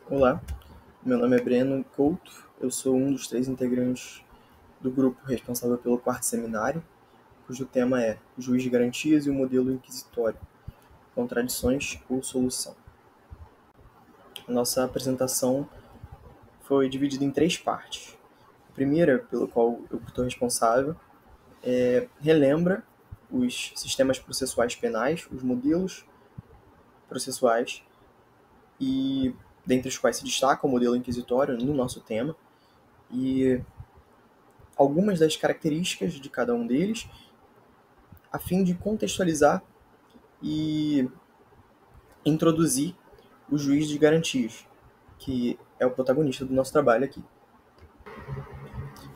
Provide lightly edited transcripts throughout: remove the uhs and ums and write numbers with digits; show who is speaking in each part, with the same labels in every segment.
Speaker 1: Olá, meu nome é Breno Couto, eu sou um dos 3 integrantes do grupo responsável pelo quarto seminário, cujo tema é Juiz de Garantias e o Modelo Inquisitório, Contradições ou Solução. A nossa apresentação foi dividida em 3 partes. A primeira, pelo qual eu estou responsável, relembra os sistemas processuais penais, os modelos processuais, e dentre os quais se destaca o modelo inquisitório no nosso tema, e algumas das características de cada um deles, a fim de contextualizar e introduzir o juiz de garantias, que é o protagonista do nosso trabalho aqui.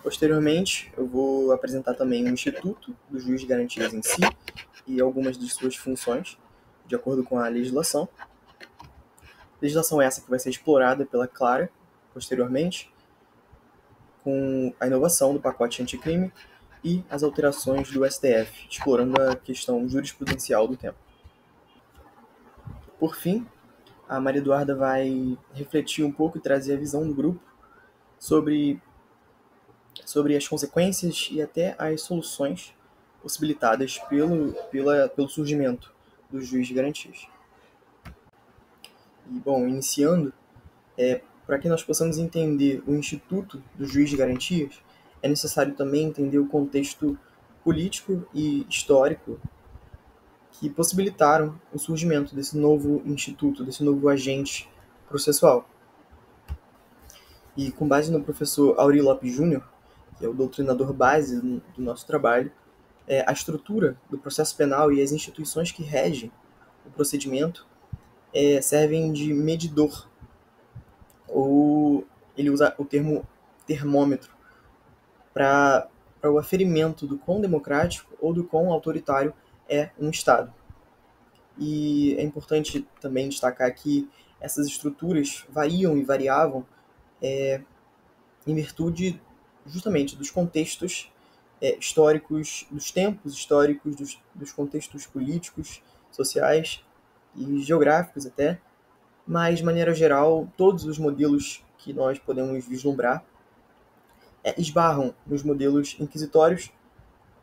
Speaker 1: Posteriormente, eu vou apresentar também o instituto do juiz de garantias em si e algumas de suas funções, de acordo com a legislação. Legislação essa que vai ser explorada pela Clara posteriormente, com a inovação do pacote anticrime e as alterações do STF, explorando a questão jurisprudencial do tema. Por fim, a Maria Eduarda vai refletir um pouco e trazer a visão do grupo sobre as consequências e até as soluções possibilitadas pelo surgimento do juiz de garantias. E, bom, iniciando, para que nós possamos entender o Instituto do Juiz de Garantias, é necessário também entender o contexto político e histórico que possibilitaram o surgimento desse novo instituto, desse novo agente processual. E com base no professor Aurí Lopes Júnior, que é o doutrinador base do nosso trabalho, a estrutura do processo penal e as instituições que regem o procedimento servem de medidor, ou ele usa o termo termômetro, para o aferimento do quão democrático ou do quão autoritário é um Estado. E é importante também destacar que essas estruturas variam e variavam em virtude justamente dos contextos históricos, dos tempos históricos, dos contextos políticos, sociais e geográficos até, mas, de maneira geral, todos os modelos que nós podemos vislumbrar esbarram nos modelos inquisitórios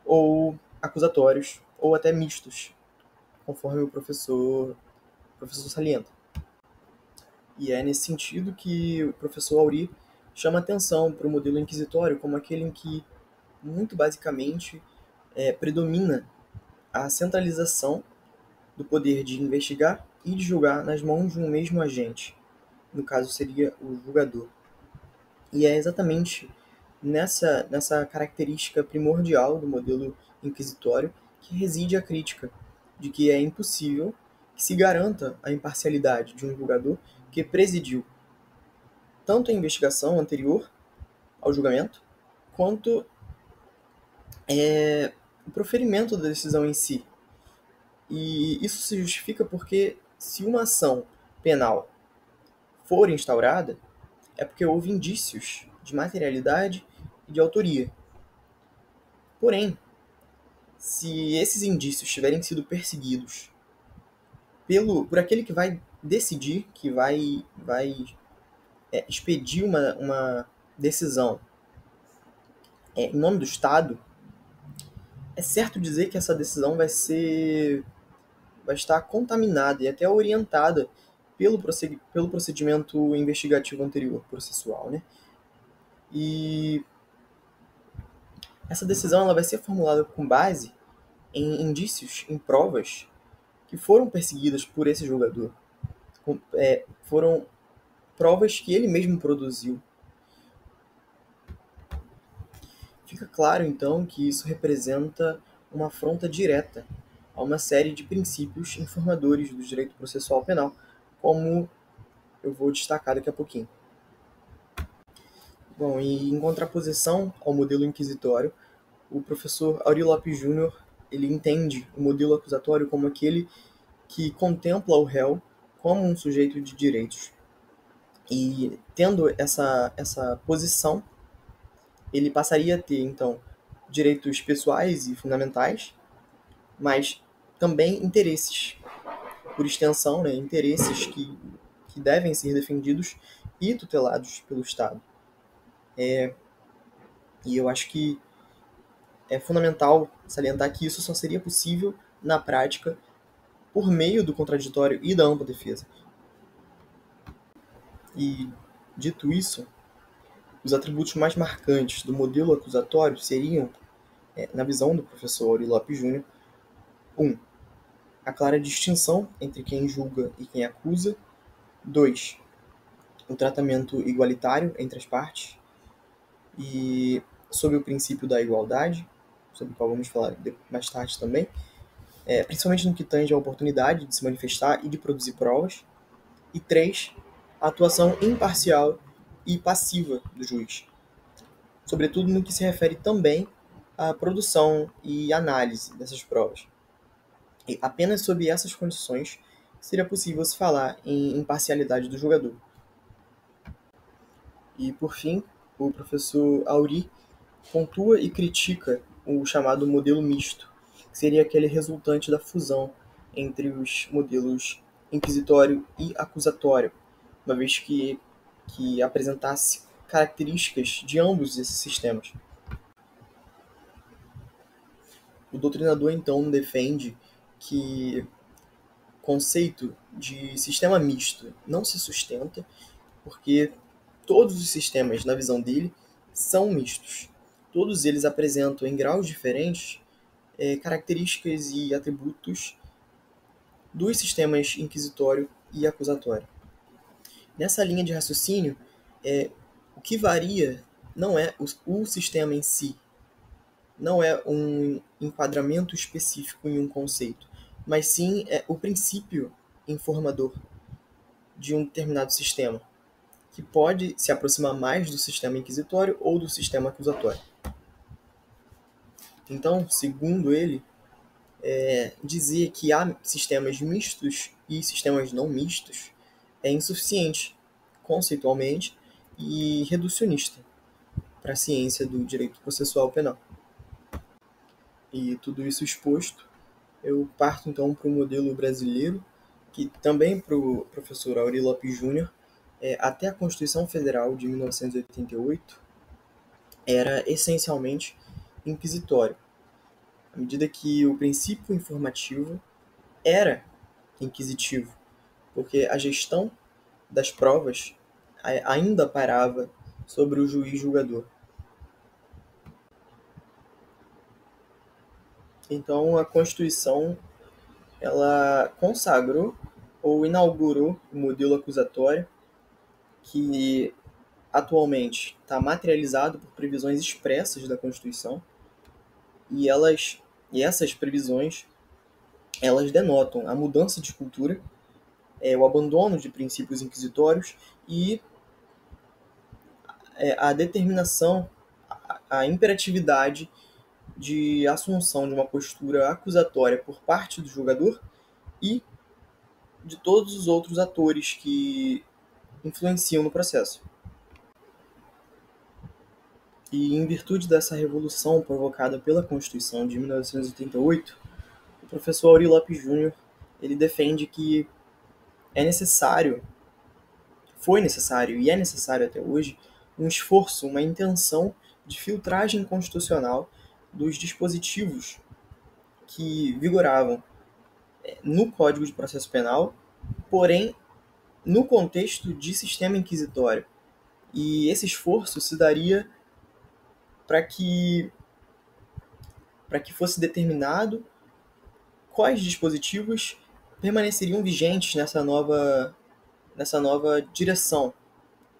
Speaker 1: ou acusatórios, ou até mistos, conforme o professor salienta. E é nesse sentido que o professor Aurí chama atenção para o modelo inquisitório como aquele em que, muito basicamente, predomina a centralização do poder de investigar e de julgar nas mãos de um mesmo agente, no caso seria o julgador. E é exatamente nessa característica primordial do modelo inquisitório que reside a crítica de que é impossível que se garanta a imparcialidade de um julgador que presidiu tanto a investigação anterior ao julgamento, quanto o proferimento da decisão em si. E isso se justifica porque, se uma ação penal for instaurada, é porque houve indícios de materialidade e de autoria. Porém, se esses indícios tiverem sido perseguidos por aquele que vai decidir, que vai expedir uma decisão em nome do Estado, é certo dizer que essa decisão vai estar contaminada e até orientada pelo procedimento investigativo anterior, processual, né? E essa decisão ela vai ser formulada com base em indícios, em provas que foram perseguidas por esse julgador. Foram provas que ele mesmo produziu. Fica claro, então, que isso representa uma afronta direta a uma série de princípios informadores do direito processual penal, como eu vou destacar daqui a pouquinho. Bom, e em contraposição ao modelo inquisitório, o professor Aurí Lopes Júnior ele entende o modelo acusatório como aquele que contempla o réu como um sujeito de direitos. E tendo essa posição, ele passaria a ter, então, direitos pessoais e fundamentais, mas também interesses, por extensão, né, interesses que que devem ser defendidos e tutelados pelo Estado. E eu acho que é fundamental salientar que isso só seria possível na prática por meio do contraditório e da ampla defesa. E, dito isso, os atributos mais marcantes do modelo acusatório seriam, na visão do professor Aury Lopes Júnior, 1. A clara distinção entre quem julga e quem acusa. 2. O tratamento igualitário entre as partes. E sob o princípio da igualdade, sobre o qual vamos falar mais tarde também, principalmente no que tange à oportunidade de se manifestar e de produzir provas. E 3. A atuação imparcial e passiva do juiz, sobretudo no que se refere também à produção e análise dessas provas. E apenas sob essas condições seria possível se falar em imparcialidade do julgador. E, por fim, o professor Aury pontua e critica o chamado modelo misto, que seria aquele resultante da fusão entre os modelos inquisitório e acusatório, uma vez que apresentasse características de ambos esses sistemas. O doutrinador, então, defende que o conceito de sistema misto não se sustenta porque todos os sistemas, na visão dele, são mistos. Todos eles apresentam, em graus diferentes, características e atributos dos sistemas inquisitório e acusatório. Nessa linha de raciocínio, o que varia não é o sistema em si, não é um enquadramento específico em um conceito, mas sim o princípio informador de um determinado sistema, que pode se aproximar mais do sistema inquisitório ou do sistema acusatório. Então, segundo ele, dizer que há sistemas mistos e sistemas não mistos é insuficiente conceitualmente e reducionista para a ciência do direito processual penal. E tudo isso exposto, eu parto então para o modelo brasileiro, que também para o professor Aury Lopes Júnior, até a Constituição Federal de 1988, era essencialmente inquisitório, à medida que o princípio informativo era inquisitivo, porque a gestão das provas ainda parava sobre o juiz julgador. Então, a Constituição ela consagrou ou inaugurou o modelo acusatório, que atualmente está materializado por previsões expressas da Constituição, e essas previsões elas denotam a mudança de cultura, o abandono de princípios inquisitórios e a determinação, a imperatividade de assunção de uma postura acusatória por parte do julgador e de todos os outros atores que influenciam no processo. E em virtude dessa revolução provocada pela Constituição de 1988, o professor Aury Lopes Júnior ele defende que foi necessário e é necessário até hoje um esforço, uma intenção de filtragem constitucional dos dispositivos que vigoravam no Código de Processo Penal, porém no contexto de sistema inquisitório. E esse esforço se daria para que fosse determinado quais dispositivos permaneceriam vigentes nessa nova direção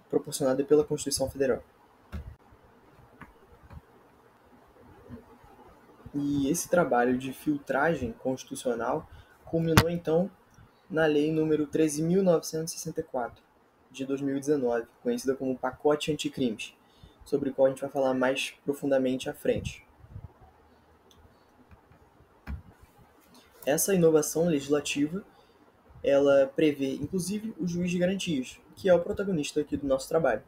Speaker 1: proporcionada pela Constituição Federal. E esse trabalho de filtragem constitucional culminou então na Lei nº 13.964, de 2019, conhecida como Pacote Anticrimes, sobre o qual a gente vai falar mais profundamente à frente. Essa inovação legislativa, ela prevê, inclusive, o juiz de garantias, que é o protagonista aqui do nosso trabalho.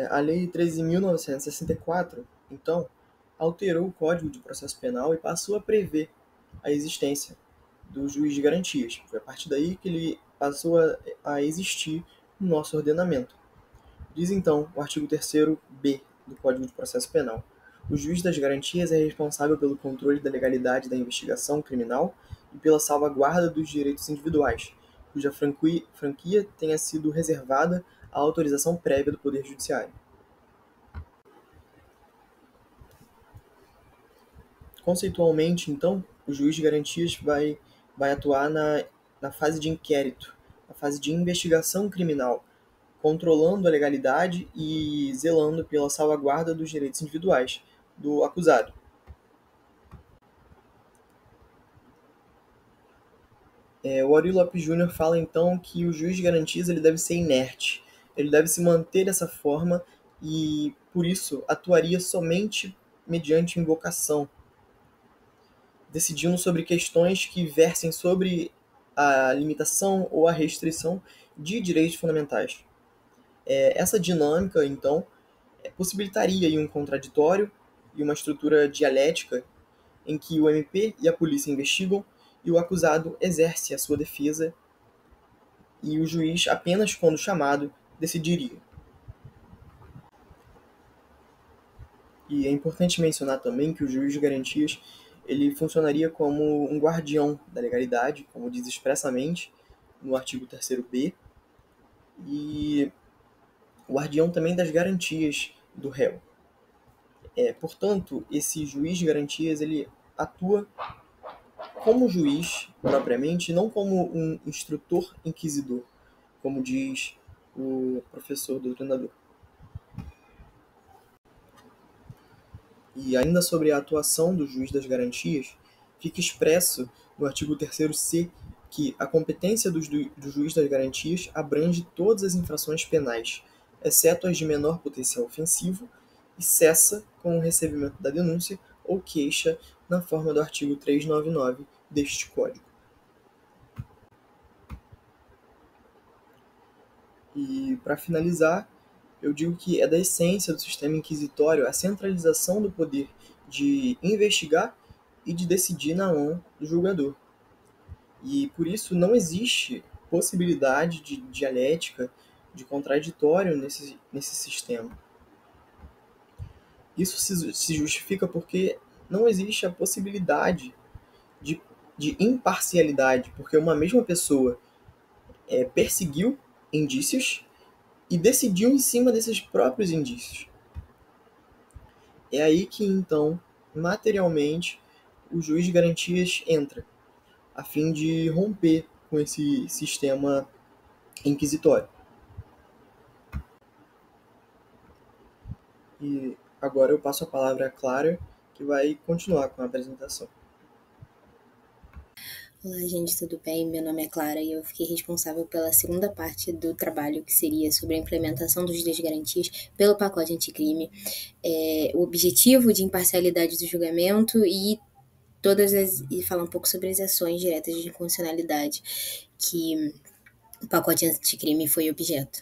Speaker 1: A Lei 13.964, então, alterou o Código de Processo Penal e passou a prever a existência do juiz de garantias. Foi a partir daí que ele passou a existir no nosso ordenamento. Diz então o artigo 3º-B do Código de Processo Penal: o juiz das garantias é responsável pelo controle da legalidade da investigação criminal e pela salvaguarda dos direitos individuais, cuja franquia tenha sido reservada à autorização prévia do Poder Judiciário. Conceitualmente, então, o juiz de garantias vai atuar na fase de inquérito, na fase de investigação criminal, controlando a legalidade e zelando pela salvaguarda dos direitos individuais do acusado. O Aurí Lopes Júnior fala então que o juiz de garantias ele deve ser inerte, ele deve se manter dessa forma e, por isso, atuaria somente mediante invocação, decidindo sobre questões que versem sobre a limitação ou a restrição de direitos fundamentais. Essa dinâmica, então, possibilitaria aí um contraditório e uma estrutura dialética em que o MP e a polícia investigam e o acusado exerce a sua defesa e o juiz, apenas quando chamado, decidiria. E é importante mencionar também que o juiz de garantias ele funcionaria como um guardião da legalidade, como diz expressamente no artigo 3º-B, e o guardião também das garantias do réu. Portanto, esse juiz de garantias ele atua como juiz propriamente, não como um instrutor inquisidor, como diz o professor doutrinador. E ainda sobre a atuação do juiz das garantias, fica expresso no artigo 3º-C que a competência do juiz das garantias abrange todas as infrações penais, exceto as de menor potencial ofensivo, e cessa com o recebimento da denúncia ou queixa na forma do artigo 399 deste Código. E, para finalizar, eu digo que é da essência do sistema inquisitório a centralização do poder de investigar e de decidir na mão do julgador. E, por isso, não existe possibilidade de dialética, de contraditório nesse sistema. Isso se justifica porque não existe a possibilidade de imparcialidade, porque uma mesma pessoa perseguiu indícios e decidiu em cima desses próprios indícios. É aí que, então, materialmente, o juiz de garantias entra, a fim de romper com esse sistema inquisitório. E agora eu passo a palavra à Clara, que vai continuar com a apresentação.
Speaker 2: Olá, gente, tudo bem? Meu nome é Clara e eu fiquei responsável pela segunda parte do trabalho, que seria sobre a implementação dos direitos de garantias pelo pacote anticrime, o objetivo de imparcialidade do julgamento e falar um pouco sobre as ações diretas de inconstitucionalidade que o pacote anticrime foi objeto.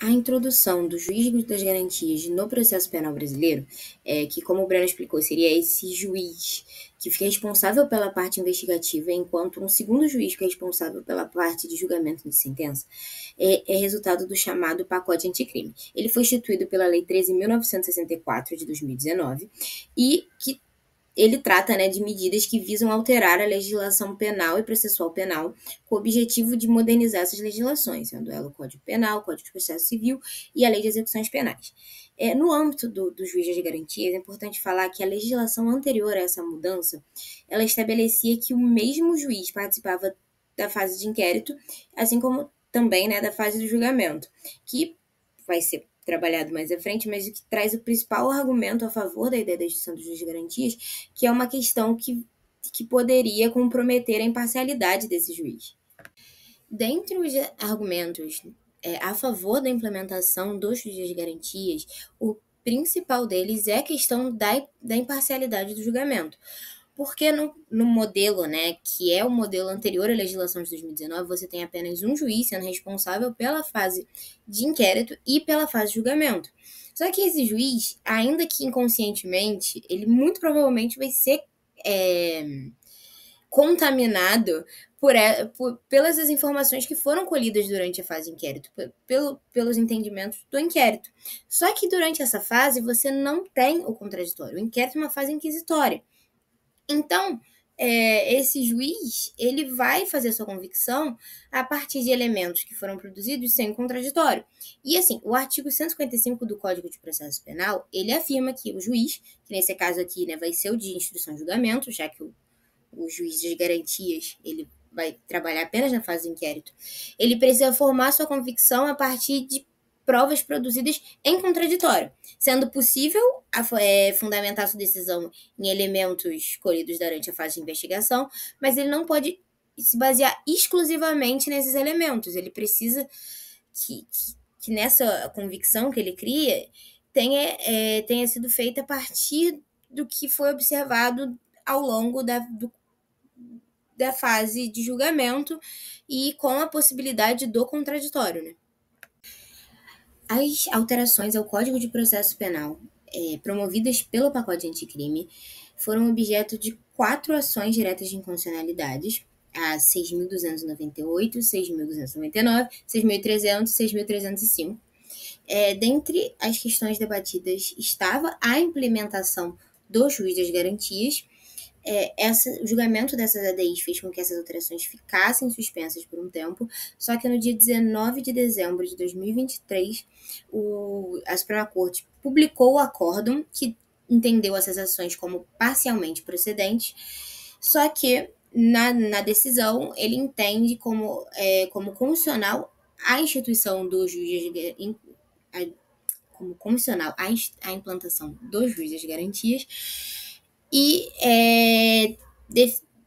Speaker 2: A introdução do juiz das garantias no processo penal brasileiro, que, como o Breno explicou, seria esse juiz que fica responsável pela parte investigativa, enquanto um segundo juiz fica responsável pela parte de julgamento de sentença, é resultado do chamado pacote anticrime. Ele foi instituído pela Lei 13.964 de 2019 e que ele trata, de medidas que visam alterar a legislação penal e processual penal com o objetivo de modernizar essas legislações, sendo ela o Código Penal, o Código de Processo Civil e a Lei de Execuções Penais. No âmbito do juiz das garantias, é importante falar que a legislação anterior a essa mudança, ela estabelecia que o mesmo juiz participava da fase de inquérito, assim como também, da fase do julgamento, que vai ser trabalhado mais à frente, mas o que traz o principal argumento a favor da ideia da instituição do juiz de garantias, que é uma questão que poderia comprometer a imparcialidade desse juiz. Dentre os argumentos a favor da implementação do juiz de garantias, o principal deles é a questão da imparcialidade do julgamento. Porque no modelo, que é o modelo anterior à legislação de 2019, você tem apenas um juiz sendo responsável pela fase de inquérito e pela fase de julgamento. Só que esse juiz, ainda que inconscientemente, ele muito provavelmente vai ser contaminado pelas informações que foram colhidas durante a fase de inquérito, pelos entendimentos do inquérito. Só que durante essa fase você não tem o contraditório. O inquérito é uma fase inquisitória. Então, esse juiz ele vai fazer sua convicção a partir de elementos que foram produzidos sem contraditório. E assim, o artigo 155 do Código de Processo Penal, ele afirma que o juiz, que nesse caso aqui, né, vai ser o de instrução e julgamento, já que o juiz das garantias, ele vai trabalhar apenas na fase do inquérito, ele precisa formar sua convicção a partir de provas produzidas em contraditório, sendo possível fundamentar sua decisão em elementos colhidos durante a fase de investigação, mas ele não pode se basear exclusivamente nesses elementos. Ele precisa que nessa convicção que ele cria tenha sido feita a partir do que foi observado ao longo da fase de julgamento e com a possibilidade do contraditório, né? As alterações ao Código de Processo Penal promovidas pelo pacote anticrime foram objeto de 4 ações diretas de inconstitucionalidade, a 6.298, 6.299, 6.300 e 6.305. Dentre as questões debatidas estava a implementação do juiz das garantias. O julgamento dessas ADIs fez com que essas alterações ficassem suspensas por um tempo, só que no dia 19 de dezembro de 2023, a Suprema Corte publicou o acórdão que entendeu essas ações como parcialmente procedentes, só que na decisão ele entende como constitucional a instituição do juiz como constitucional a implantação do juiz das garantias e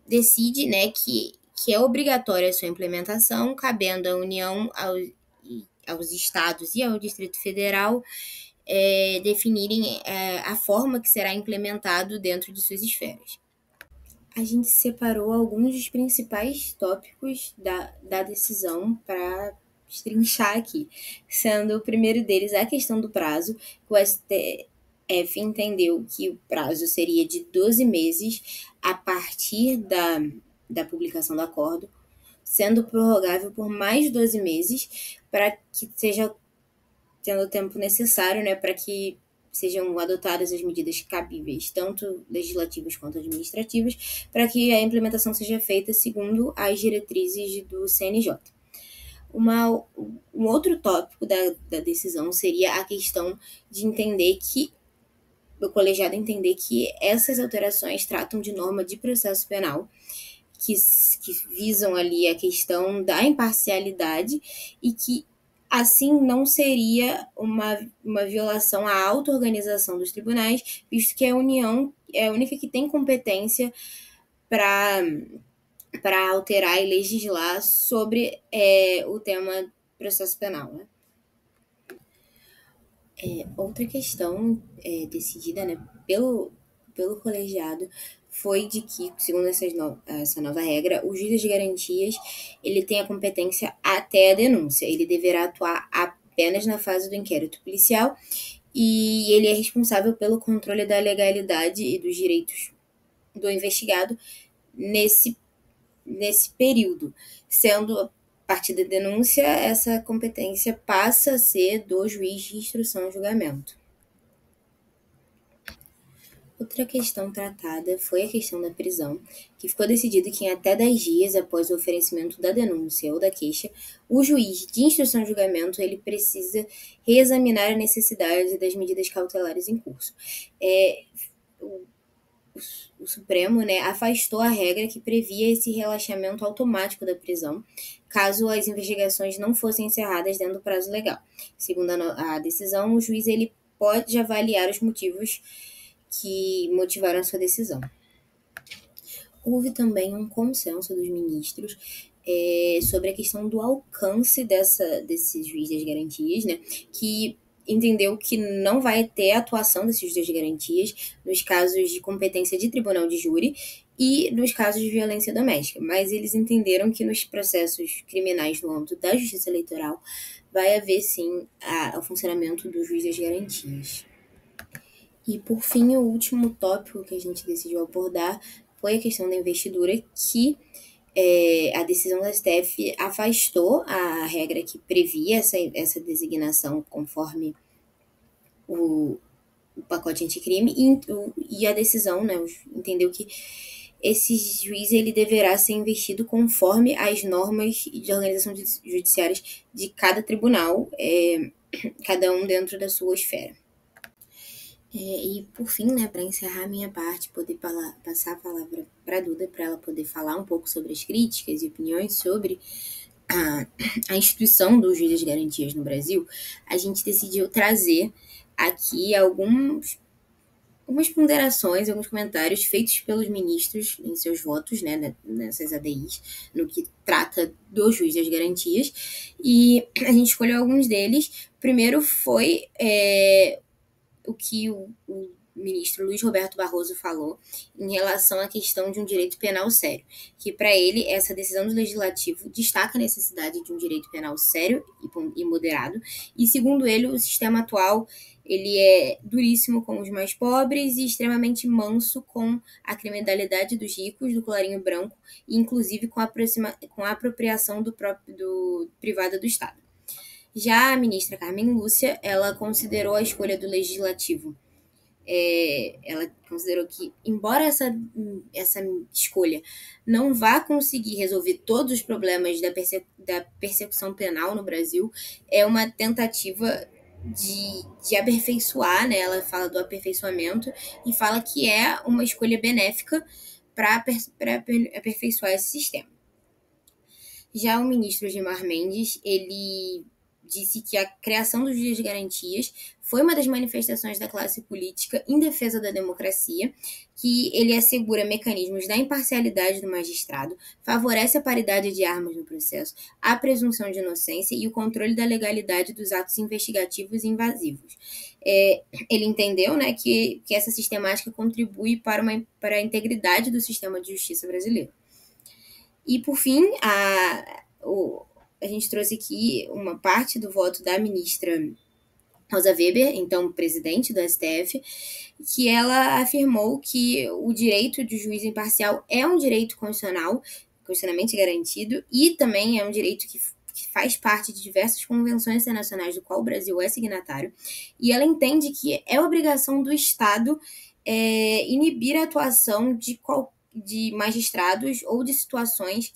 Speaker 2: decide, né, que é obrigatória a sua implementação, cabendo à União, aos estados e ao Distrito Federal definirem a forma que será implementado dentro de suas esferas. A gente separou alguns dos principais tópicos da decisão para destrinchar aqui, sendo o primeiro deles a questão do prazo, que o STF entendeu que o prazo seria de 12 meses a partir da publicação do acordo, sendo prorrogável por mais 12 meses, para que seja tendo o tempo necessário, né, para que sejam adotadas as medidas cabíveis, tanto legislativas quanto administrativas, para que a implementação seja feita segundo as diretrizes do CNJ. Um outro tópico da decisão seria a questão de entender que o colegiado entender que essas alterações tratam de norma de processo penal, que visam ali a questão da imparcialidade e que assim não seria uma violação à auto-organização dos tribunais, visto que a União é a única que tem competência para alterar e legislar sobre o tema processo penal, né? Outra questão decidida, né, pelo colegiado foi de que, segundo essa nova regra, o juiz de garantias ele tem a competência até a denúncia. Ele deverá atuar apenas na fase do inquérito policial e ele é responsável pelo controle da legalidade e dos direitos do investigado nesse período, sendo a partir da denúncia, essa competência passa a ser do juiz de instrução e julgamento. Outra questão tratada foi a questão da prisão, que ficou decidido que em até 10 dias após o oferecimento da denúncia ou da queixa, o juiz de instrução e julgamento ele precisa reexaminar a necessidade das medidas cautelares em curso. O Supremo, né, afastou a regra que previa esse relaxamento automático da prisão, caso as investigações não fossem encerradas dentro do prazo legal. Segundo a decisão, o juiz ele pode avaliar os motivos que motivaram a sua decisão. Houve também um consenso dos ministros sobre a questão do alcance desse juiz das garantias, né, que entendeu que não vai ter atuação desse juiz das garantias nos casos de competência de tribunal de júri e nos casos de violência doméstica, mas eles entenderam que nos processos criminais no âmbito da justiça eleitoral vai haver sim o funcionamento do juiz das garantias. E por fim, o último tópico que a gente decidiu abordar foi a questão da investidura, que a decisão da STF afastou a regra que previa essa designação conforme o pacote anticrime, e a decisão, né, entendeu que esse juiz ele deverá ser investido conforme as normas de organização judiciárias de cada tribunal, cada um dentro da sua esfera. E por fim, né, para encerrar a minha parte, poder passar a palavra para a Duda, para ela poder falar um pouco sobre as críticas e opiniões sobre a instituição do juiz das garantias no Brasil, a gente decidiu trazer aqui algumas ponderações, alguns comentários feitos pelos ministros em seus votos, né, nessas ADIs, no que trata do juiz das garantias, e a gente escolheu alguns deles. Primeiro foi o que o ministro Luiz Roberto Barroso falou em relação à questão de um direito penal sério, que para ele essa decisão do legislativo destaca a necessidade de um direito penal sério e moderado, e segundo ele o sistema atual ele é duríssimo com os mais pobres e extremamente manso com a criminalidade dos ricos, do colarinho branco, e inclusive com a apropriação do privado do Estado. Já a ministra Carmen Lúcia, ela considerou a escolha do legislativo. Ela considerou que, embora essa escolha não vá conseguir resolver todos os problemas da persecução penal no Brasil, é uma tentativa de aperfeiçoar, né? Ela fala do aperfeiçoamento e fala que é uma escolha benéfica para aperfeiçoar esse sistema. Já o ministro Gilmar Mendes, ele disse que a criação dos juízes de garantias foi uma das manifestações da classe política em defesa da democracia, que ele assegura mecanismos da imparcialidade do magistrado, favorece a paridade de armas no processo, a presunção de inocência e o controle da legalidade dos atos investigativos e invasivos. Ele entendeu, né, que essa sistemática contribui para a integridade do sistema de justiça brasileiro. E, por fim, a gente trouxe aqui uma parte do voto da ministra Rosa Weber, então presidente do STF, que ela afirmou que o direito de juiz imparcial é um direito constitucionalmente garantido, e também é um direito que faz parte de diversas convenções internacionais do qual o Brasil é signatário, e ela entende que é obrigação do Estado inibir a atuação de magistrados ou de situações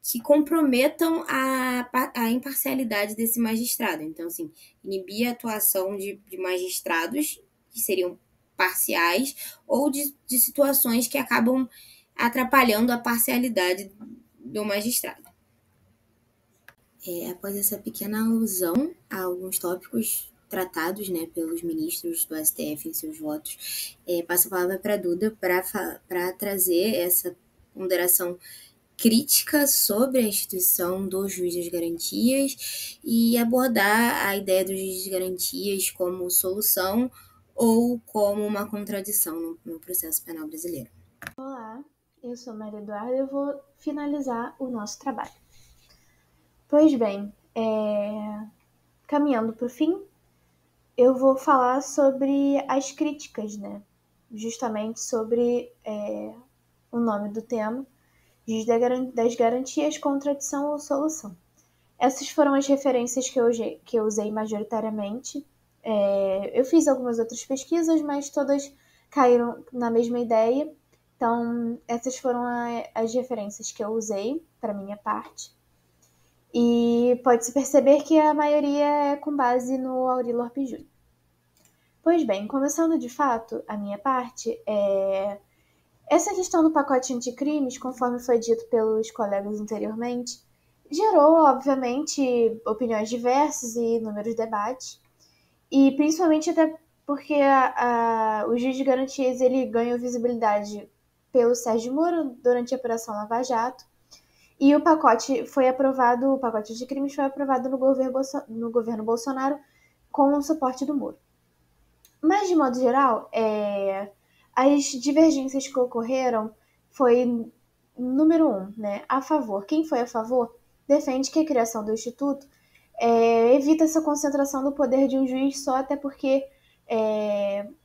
Speaker 2: que comprometam a imparcialidade desse magistrado. Então, assim, inibir a atuação de magistrados que seriam parciais ou de situações que acabam atrapalhando a parcialidade do magistrado. Após essa pequena alusão a alguns tópicos tratados, né, pelos ministros do STF em seus votos, passo a palavra para a Duda para trazer essa ponderação crítica sobre a instituição do juiz das garantias e abordar a ideia do juiz das garantias como solução ou como uma contradição no processo penal brasileiro.
Speaker 3: Olá, eu sou Maria Eduarda e eu vou finalizar o nosso trabalho. Pois bem, caminhando para o fim, eu vou falar sobre as críticas, né? Justamente sobre o nome do tema, Juiz das Garantias, Contradição ou Solução. Essas foram as referências que eu usei majoritariamente. Eu fiz algumas outras pesquisas, mas todas caíram na mesma ideia. Então, essas foram as referências que eu usei para minha parte. E pode-se perceber que a maioria é com base no Aury Lorpe Júnior. Pois bem, começando de fato a minha parte, essa questão do pacote anticrimes, conforme foi dito pelos colegas anteriormente, gerou, obviamente, opiniões diversas e inúmeros debates, e principalmente até porque o juiz de garantias ele ganhou visibilidade pelo Sérgio Moro durante a Operação Lava Jato, e o pacote anticrimes foi aprovado no governo Bolsonaro com o suporte do Moro. Mas, de modo geral, as divergências que ocorreram foi, número 1, né, a favor. Quem foi a favor defende que a criação do Instituto evita essa concentração do poder de um juiz só, até porque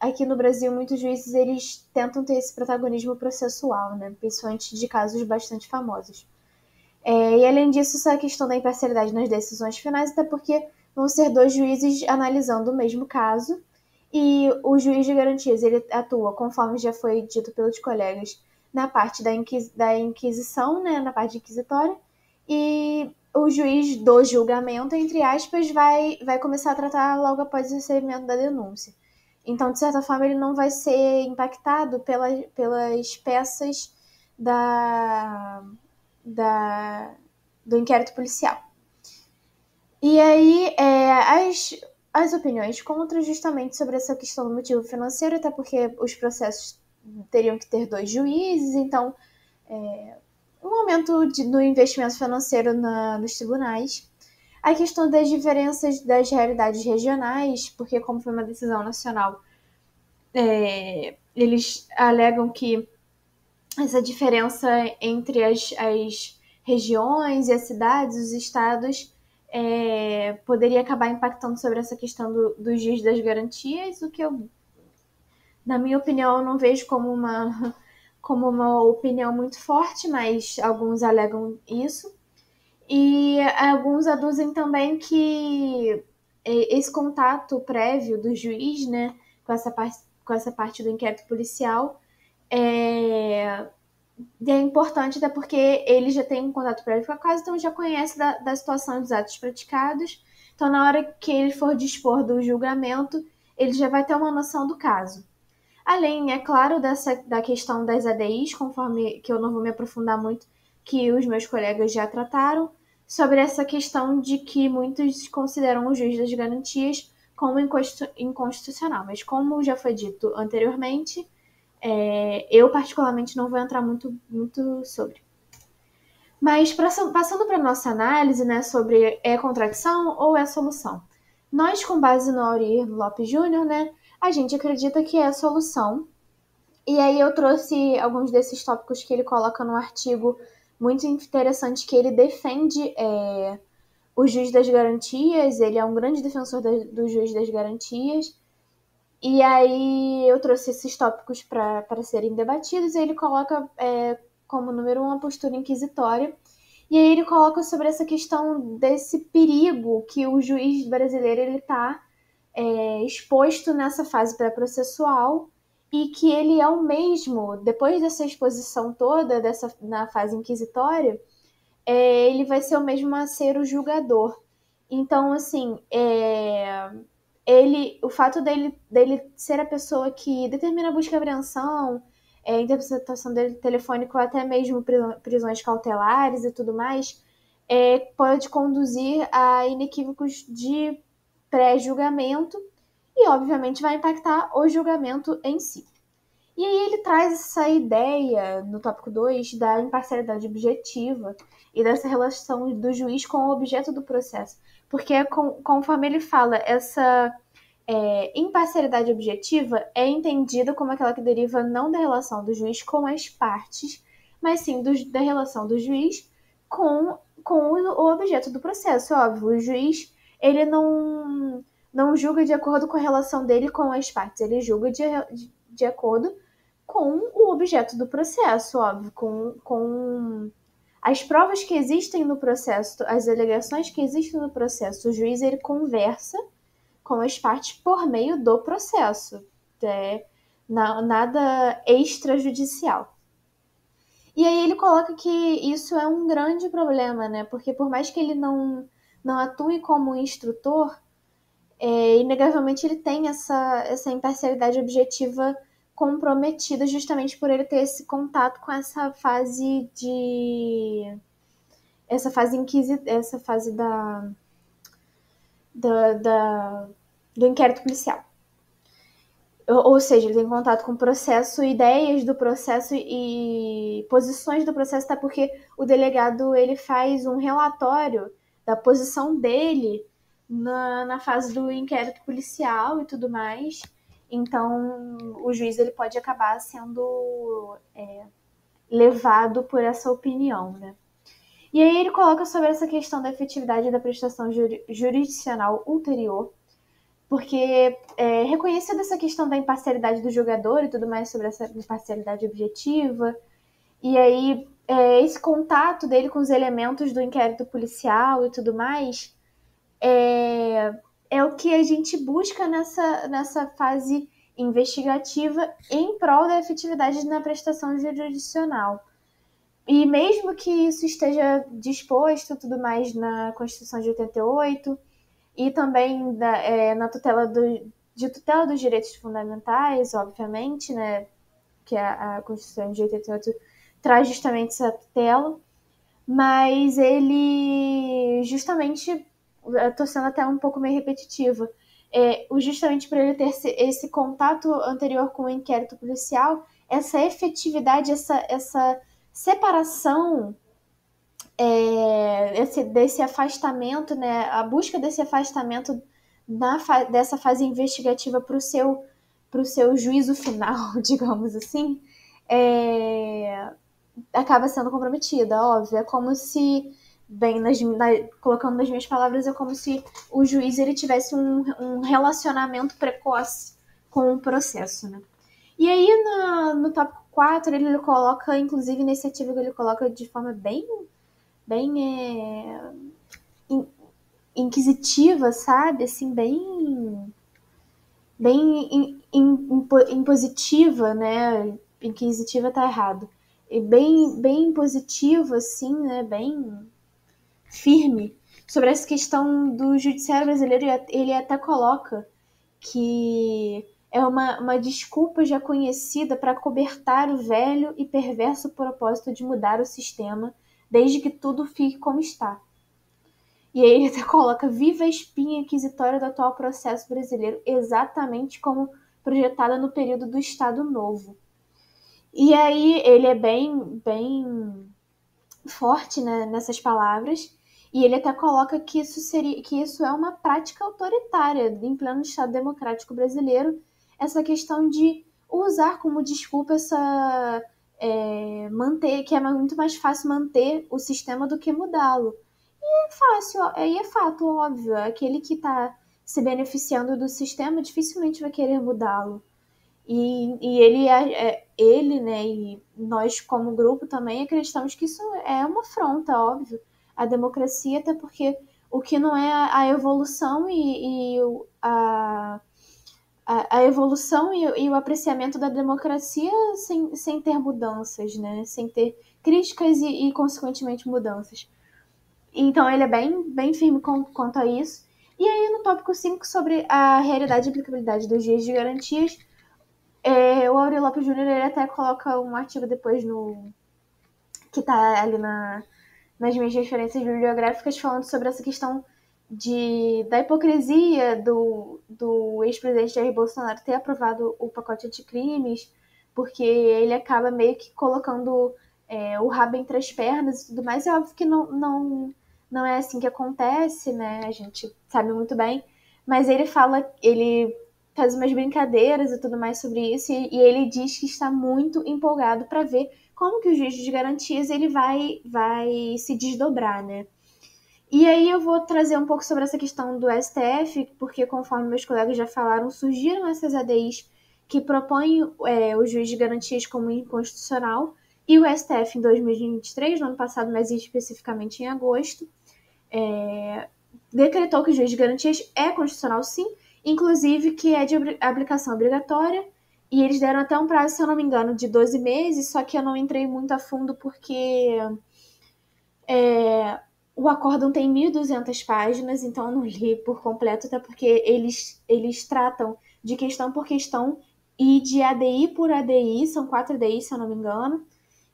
Speaker 3: aqui no Brasil, muitos juízes eles tentam ter esse protagonismo processual, né? Principalmente de casos bastante famosos. E além disso, essa questão da imparcialidade nas decisões finais, até porque vão ser 2 juízes analisando o mesmo caso, e o juiz de garantias ele atua, conforme já foi dito pelos colegas, na parte da inquisição, né, na parte inquisitória, e o juiz do julgamento, entre aspas, vai começar a tratar logo após o recebimento da denúncia. Então, de certa forma, ele não vai ser impactado pelas peças do inquérito policial. E aí, as opiniões contra justamente sobre essa questão do motivo financeiro, até porque os processos teriam que ter 2 juízes, então um aumento do investimento financeiro nos tribunais. A questão das diferenças das realidades regionais, porque como foi uma decisão nacional, eles alegam que essa diferença entre as regiões e as cidades, os estados, poderia acabar impactando sobre essa questão dos dias das garantias, o que eu, na minha opinião, não vejo como uma opinião muito forte, mas alguns alegam isso. E alguns aduzem também que esse contato prévio do juiz, né, com essa parte do inquérito policial, é importante, até porque ele já tem um contato prévio com a casa, então já conhece da situação dos atos praticados. Então, na hora que ele for dispor do julgamento, ele já vai ter uma noção do caso. Além, é claro, da questão das ADIs, conforme que eu não vou me aprofundar muito, que os meus colegas já trataram, sobre essa questão de que muitos consideram o juiz das garantias como inconstitucional. Mas como já foi dito anteriormente, eu particularmente não vou entrar muito sobre. Mas passando para a nossa análise, né, sobre contradição ou solução. Nós, com base no Aurir Lopes Júnior, né, a gente acredita que é a solução. E aí eu trouxe alguns desses tópicos que ele coloca no artigo muito interessante, que ele defende o juiz das garantias, ele é um grande defensor do juiz das garantias. E aí eu trouxe esses tópicos para serem debatidos, e ele coloca como número 1 a postura inquisitória. E aí ele coloca sobre essa questão desse perigo que o juiz brasileiro está exposto nessa fase pré-processual, e que ele é o mesmo, depois dessa exposição toda, na fase inquisitória, ele vai ser o mesmo a ser o julgador. Então, assim, o fato dele ser a pessoa que determina a busca e apreensão, interceptação dele telefônico, até mesmo prisões cautelares e tudo mais, pode conduzir a inequívocos de pré-julgamento e, obviamente, vai impactar o julgamento em si. E aí ele traz essa ideia, no tópico 2, da imparcialidade objetiva e dessa relação do juiz com o objeto do processo. Porque, conforme ele fala, essa imparcialidade objetiva é entendida como aquela que deriva não da relação do juiz com as partes, mas sim da relação do juiz com o objeto do processo. Óbvio, o juiz ele não julga de acordo com a relação dele com as partes, ele julga de acordo com o objeto do processo, óbvio, com as provas que existem no processo, as alegações que existem no processo. O juiz ele conversa com as partes por meio do processo, nada extrajudicial. E aí ele coloca que isso é um grande problema, né? Porque por mais que ele não atue como instrutor, inegavelmente ele tem essa imparcialidade objetiva comprometida, justamente por ele ter esse contato com essa fase do inquérito policial. Ou seja, ele tem contato com o processo, ideias do processo e posições do processo, até porque o delegado ele faz um relatório da posição dele na fase do inquérito policial e tudo mais. Então, o juiz ele pode acabar sendo levado por essa opinião, né? E aí ele coloca sobre essa questão da efetividade da prestação jurisdicional ulterior, porque reconhecendo essa questão da imparcialidade do jogador e tudo mais sobre essa imparcialidade objetiva, e aí esse contato dele com os elementos do inquérito policial e tudo mais, é o que a gente busca nessa fase investigativa em prol da efetividade na prestação jurisdicional. E mesmo que isso esteja disposto tudo mais na Constituição de 88 e também na tutela dos direitos fundamentais, obviamente, né, que a Constituição de 88 traz justamente essa tutela, mas ele justamente, estou sendo até um pouco meio repetitiva, justamente por ele ter esse contato anterior com o inquérito policial, essa efetividade, essa separação desse afastamento, né, a busca desse afastamento dessa fase investigativa para o seu juízo final, digamos assim, acaba sendo comprometida, óbvio. É como se, colocando nas minhas palavras, é como se o juiz ele tivesse um relacionamento precoce com o processo, né? E aí, no tópico 4, ele coloca, inclusive nesse artigo, ele coloca de forma bem inquisitiva, sabe? Assim, bem impositiva, né? Inquisitiva tá errado. E bem impositiva, assim, né? Bem firme sobre essa questão do judiciário brasileiro. Ele até coloca que é uma desculpa já conhecida para cobertar o velho e perverso propósito de mudar o sistema, desde que tudo fique como está. E aí ele até coloca: viva a espinha inquisitória do atual processo brasileiro, exatamente como projetada no período do Estado Novo. E aí ele é bem forte, né, nessas palavras, e ele até coloca que isso é uma prática autoritária em pleno Estado democrático brasileiro, essa questão de usar como desculpa manter, que é muito mais fácil manter o sistema do que mudá-lo. E é fácil, aí é fato, óbvio, aquele que está se beneficiando do sistema dificilmente vai querer mudá-lo. E ele, né, e nós como grupo também acreditamos que isso é uma afronta, óbvio, à democracia, até porque o que não é a evolução a evolução e o apreciamento da democracia sem ter mudanças, né, sem ter críticas e consequentemente mudanças. Então ele é bem firme quanto a isso. E aí no tópico 5, sobre a realidade e aplicabilidade dos dias de garantias, o Aurélio Lopes Júnior ele até coloca um artigo depois que está ali nas minhas referências bibliográficas, falando sobre essa questão da hipocrisia do ex-presidente Jair Bolsonaro ter aprovado o pacote anticrimes, porque ele acaba meio que colocando o rabo entre as pernas e tudo mais. É óbvio que não é assim que acontece, né? A gente sabe muito bem, mas ele faz umas brincadeiras e tudo mais sobre isso, e ele diz que está muito empolgado para ver como que o juiz de garantias ele vai se desdobrar, né? E aí eu vou trazer um pouco sobre essa questão do STF, porque conforme meus colegas já falaram, surgiram essas ADIs que propõem o juiz de garantias como inconstitucional, e o STF em 2023, no ano passado, mas especificamente em agosto, decretou que o juiz de garantias é constitucional sim, inclusive que é de aplicação obrigatória, e eles deram até um prazo, se eu não me engano, de 12 meses, só que eu não entrei muito a fundo porque o acórdão tem 1.200 páginas, então eu não li por completo, até porque eles tratam de questão por questão e de ADI por ADI, são 4 ADIs, se eu não me engano,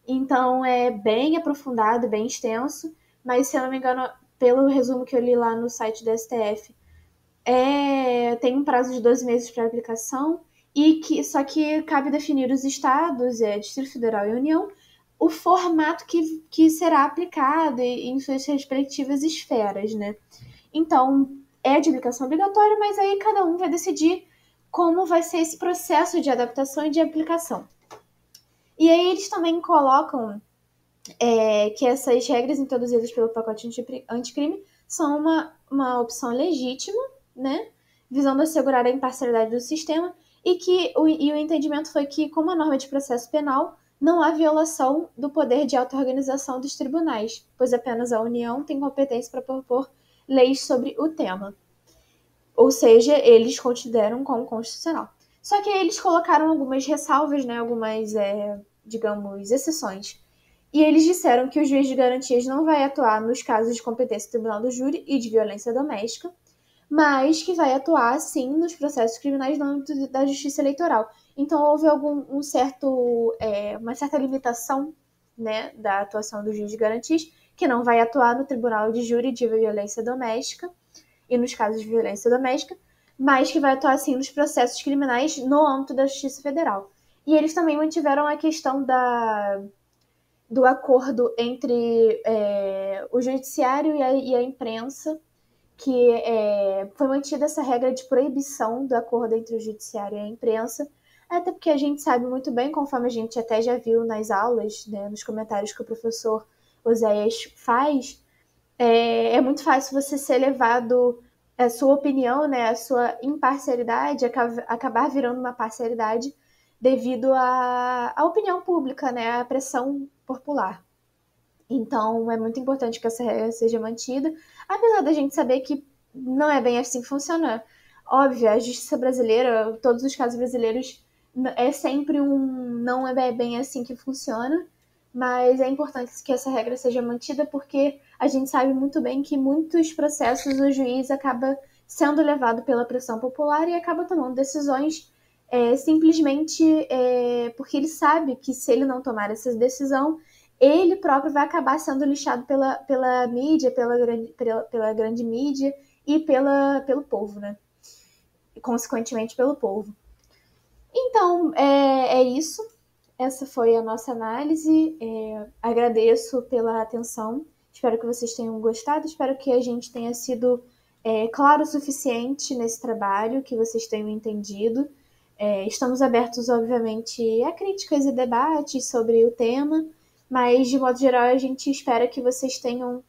Speaker 3: então é bem aprofundado, bem extenso, mas se eu não me engano, pelo resumo que eu li lá no site do STF, tem um prazo de 12 meses para aplicação, só que cabe definir os estados, Distrito Federal e União, o formato que será aplicado em suas respectivas esferas, né? Então, é de aplicação obrigatória, mas aí cada um vai decidir como vai ser esse processo de adaptação e de aplicação. E aí eles também colocam que essas regras introduzidas pelo pacote anticrime são uma opção legítima, né, visando assegurar a imparcialidade do sistema, e o entendimento foi que, como a norma de processo penal, não há violação do poder de auto-organização dos tribunais, pois apenas a União tem competência para propor leis sobre o tema. Ou seja, eles consideram como constitucional. Só que eles colocaram algumas ressalvas, né, algumas, digamos, exceções. E eles disseram que o juiz de garantias não vai atuar nos casos de competência do tribunal do júri e de violência doméstica, mas que vai atuar, sim, nos processos criminais no âmbito da justiça eleitoral. Então, houve uma certa limitação, né, da atuação do juiz de garantias, que não vai atuar no tribunal de júri de violência doméstica e nos casos de violência doméstica, mas que vai atuar, sim, nos processos criminais no âmbito da Justiça Federal. E eles também mantiveram a questão do acordo entre o judiciário e a imprensa, que foi mantida essa regra de proibição do acordo entre o judiciário e a imprensa, até porque a gente sabe muito bem, conforme a gente até já viu nas aulas, né, nos comentários que o professor Oséias faz, é muito fácil você ser levado, a sua opinião, né, a sua imparcialidade, acabar virando uma parcialidade devido à opinião pública, né, à pressão popular. Então, é muito importante que essa regra seja mantida, apesar da gente saber que não é bem assim que funciona. Óbvio, a justiça brasileira, todos os casos brasileiros, é sempre não é bem assim que funciona, mas é importante que essa regra seja mantida porque a gente sabe muito bem que muitos processos o juiz acaba sendo levado pela pressão popular e acaba tomando decisões simplesmente porque ele sabe que se ele não tomar essa decisão, ele próprio vai acabar sendo lixado pela mídia, pela grande mídia e pelo povo, né? E, consequentemente, pelo povo. Então, é isso. Essa foi a nossa análise. Agradeço pela atenção. Espero que vocês tenham gostado. Espero que a gente tenha sido claro o suficiente nesse trabalho, que vocês tenham entendido. Estamos abertos, obviamente, a críticas e debates sobre o tema, mas, de modo geral, a gente espera que vocês tenham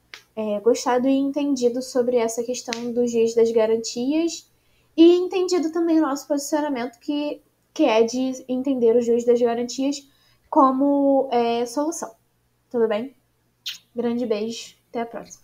Speaker 3: gostado e entendido sobre essa questão dos dias das garantias e entendido também o nosso posicionamento, que é de entender os juiz das garantias como solução. Tudo bem? Grande beijo. Até a próxima.